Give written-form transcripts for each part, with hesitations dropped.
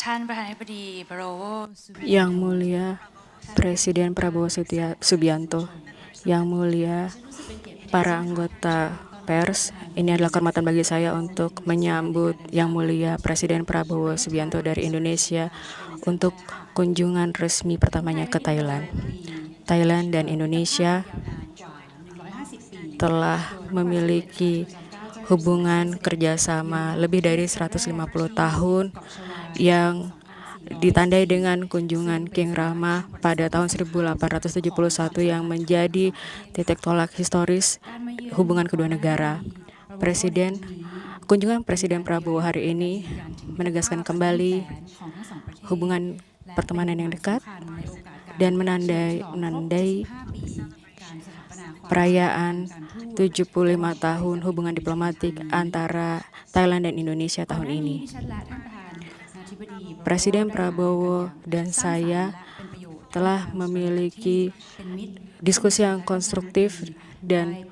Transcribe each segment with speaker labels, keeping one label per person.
Speaker 1: ท่านประธานาธิบดีบารโว
Speaker 2: Yang Mulia Presiden Prabowo Subianto, Yang Mulia para anggota pers, ini adalah kehormatan bagi saya untuk menyambut Yang Mulia Presiden Prabowo Subianto dari Indonesia untuk kunjungan resmi pertamanya ke Thailand. Thailand dan Indonesia telah memiliki hubungan kerjasama lebih dari 150 tahun yang ditandai dengan kunjungan King Rama pada tahun 1871 yang menjadi titik tolak historis hubungan kedua negara. Kunjungan Presiden Prabowo hari ini menegaskan kembali hubungan pertemanan yang dekat dan menandai perayaan 75 tahun hubungan diplomatik antara Thailand dan Indonesia tahun ini. Presiden Prabowo dan saya telah memiliki diskusi yang konstruktif dan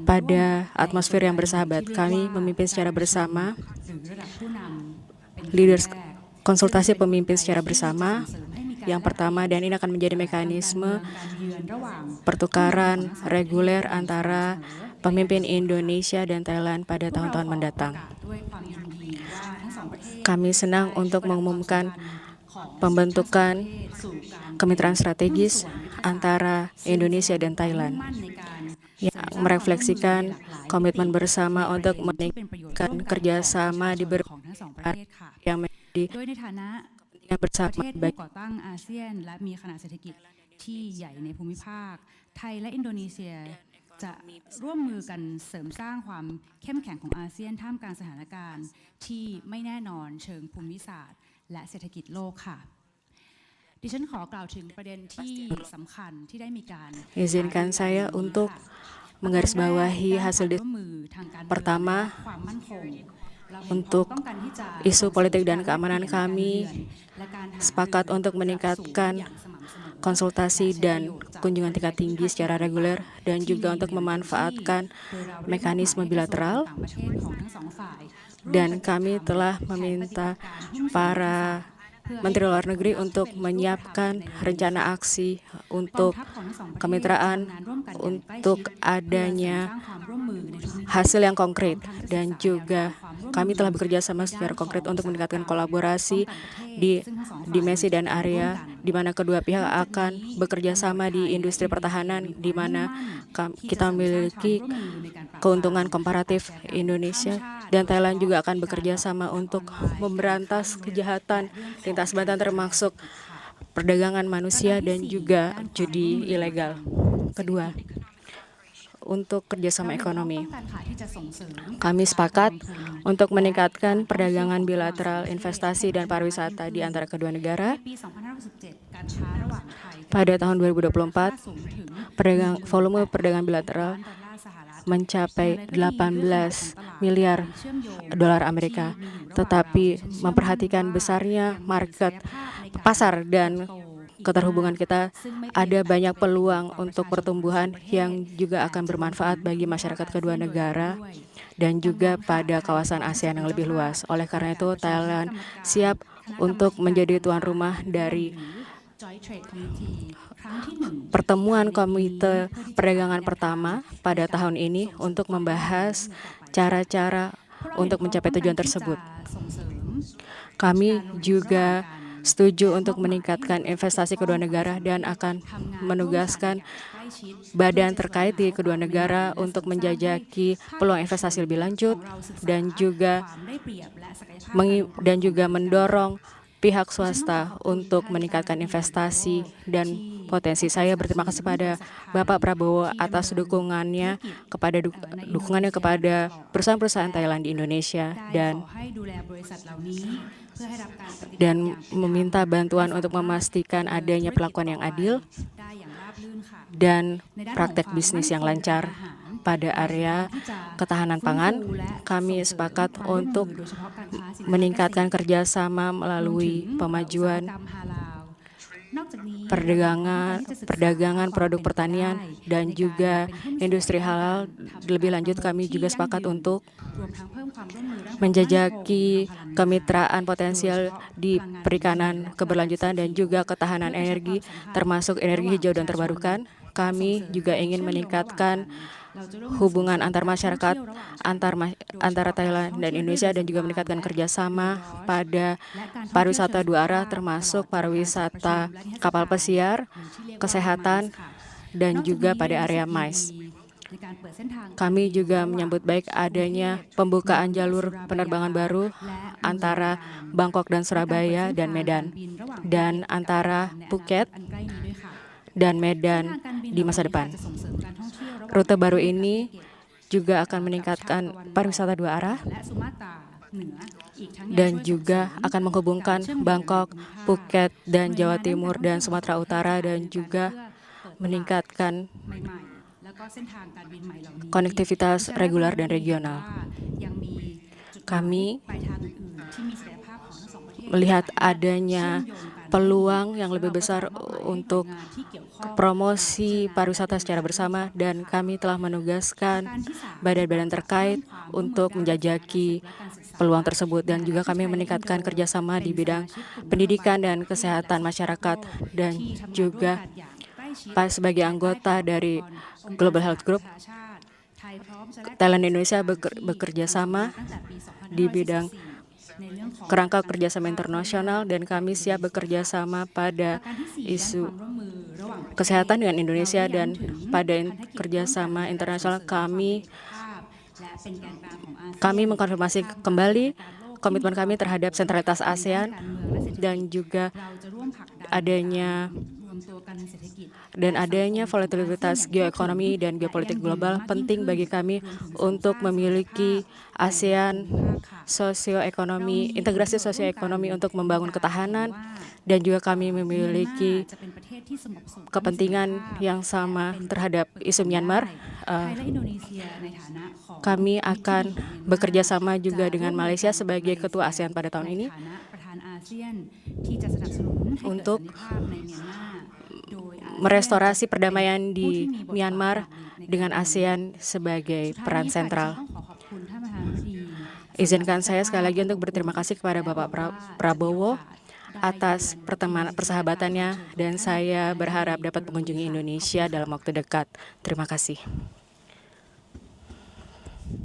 Speaker 2: pada atmosfer yang bersahabat. Kami memimpin secara bersama, konsultasi pemimpin secara bersama yang pertama, dan ini akan menjadi mekanisme pertukaran reguler antara pemimpin Indonesia dan Thailand pada tahun-tahun mendatang. Kami senang untuk mengumumkan pembentukan kemitraan strategis antara Indonesia dan Thailand yang merefleksikan komitmen bersama untuk meningkatkan kerjasama di berbagai yang menjadi kepentingan bersama baik
Speaker 3: อาเซียนและมีขนาดเศรษฐกิจที่ใหญ่ในภูมิภาคไทยและอินโดนีเซียจะร่วมมือกันเสริมสร้างความเข้มแข็งของอาเซียนท่ามกลางสถานการณ์ที่ไม่แน่นอนเชิงภูมิศาสตร์และเศรษฐกิจโลกค่ะดิฉันขอกล่าวถึงประเด็นที่สำคัญที่ได้มีการ
Speaker 2: Izinkan saya untuk menggarisbawahi hasil pertama untuk isu politik dan keamanan. Kami sepakat untuk meningkatkan konsultasi dan kunjungan tingkat tinggi secara reguler dan juga untuk memanfaatkan mekanisme bilateral, dan kami telah meminta para Menteri Luar Negeri untuk menyiapkan rencana aksi untuk kemitraan untuk adanya hasil yang konkret, dan juga kami telah bekerja sama secara konkret untuk meningkatkan kolaborasi di dimensi dan area di mana kedua pihak akan bekerja sama di industri pertahanan, di mana kita memiliki keuntungan komparatif. Indonesia dan Thailand juga akan bekerja sama untuk memberantas kejahatan lintas batas termasuk perdagangan manusia dan juga judi ilegal. Kedua, untuk kerjasama ekonomi, kami sepakat untuk meningkatkan perdagangan bilateral, investasi, dan pariwisata di antara kedua negara. Pada tahun 2024, volume perdagangan bilateral mencapai 18 miliar dolar Amerika, tetapi memperhatikan besarnya market pasar dan keterhubungan kita, ada banyak peluang untuk pertumbuhan yang juga akan bermanfaat bagi masyarakat kedua negara dan juga pada kawasan ASEAN yang lebih luas. Oleh karena itu, Thailand siap untuk menjadi tuan rumah dari pertemuan Komite Perdagangan pertama pada tahun ini untuk membahas cara-cara untuk mencapai tujuan tersebut. Kami juga setuju untuk meningkatkan investasi kedua negara dan akan menugaskan badan terkait di kedua negara untuk menjajaki peluang investasi lebih lanjut dan juga mendorong pihak swasta untuk meningkatkan investasi dan potensi. Saya berterima kasih pada Bapak Prabowo atas dukungannya kepada perusahaan-perusahaan Thailand di Indonesia dan meminta bantuan untuk memastikan adanya perlakuan yang adil dan praktek bisnis yang lancar. Pada area ketahanan pangan, kami sepakat untuk meningkatkan kerjasama melalui pemajuan perdagangan produk pertanian dan juga industri halal. Lebih lanjut, kami juga sepakat untuk menjajaki kemitraan potensial di perikanan keberlanjutan dan juga ketahanan energi, termasuk energi hijau dan terbarukan. Kami juga ingin meningkatkan hubungan antar masyarakat antara Thailand dan Indonesia dan juga meningkatkan kerjasama pada pariwisata dua arah, termasuk pariwisata kapal pesiar, kesehatan, dan juga pada area MICE. Kami juga menyambut baik adanya pembukaan jalur penerbangan baru antara Bangkok dan Surabaya dan Medan, dan antara Phuket dan Medan di masa depan. Rute baru ini juga akan meningkatkan pariwisata dua arah dan juga akan menghubungkan Bangkok, Phuket, dan Jawa Timur dan Sumatera Utara, dan juga meningkatkan konektivitas reguler dan regional. Kami melihat adanya peluang yang lebih besar untuk promosi pariwisata secara bersama, dan kami telah menugaskan badan-badan terkait untuk menjajaki peluang tersebut, dan juga kami meningkatkan kerjasama di bidang pendidikan dan kesehatan masyarakat, dan juga sebagai anggota dari Global Health Group, Thailand dan Indonesia bekerja sama di bidang kerangka kerjasama internasional, dan kami siap bekerja sama pada isu kesehatan dengan Indonesia, dan pada kerjasama internasional kami mengkonfirmasi kembali komitmen kami terhadap sentralitas ASEAN dan juga adanya volatilitas geoekonomi dan geopolitik global penting bagi kami untuk memiliki ASEAN sosioekonomi, integrasi sosioekonomi untuk membangun ketahanan, dan juga kami memiliki kepentingan yang sama terhadap isu Myanmar. Kami akan bekerja sama juga dengan Malaysia sebagai ketua ASEAN pada tahun ini untuk merestorasi perdamaian di Myanmar dengan ASEAN sebagai peran sentral. Izinkan saya sekali lagi untuk berterima kasih kepada Bapak Prabowo atas persahabatannya, dan saya berharap dapat mengunjungi Indonesia dalam waktu dekat. Terima kasih.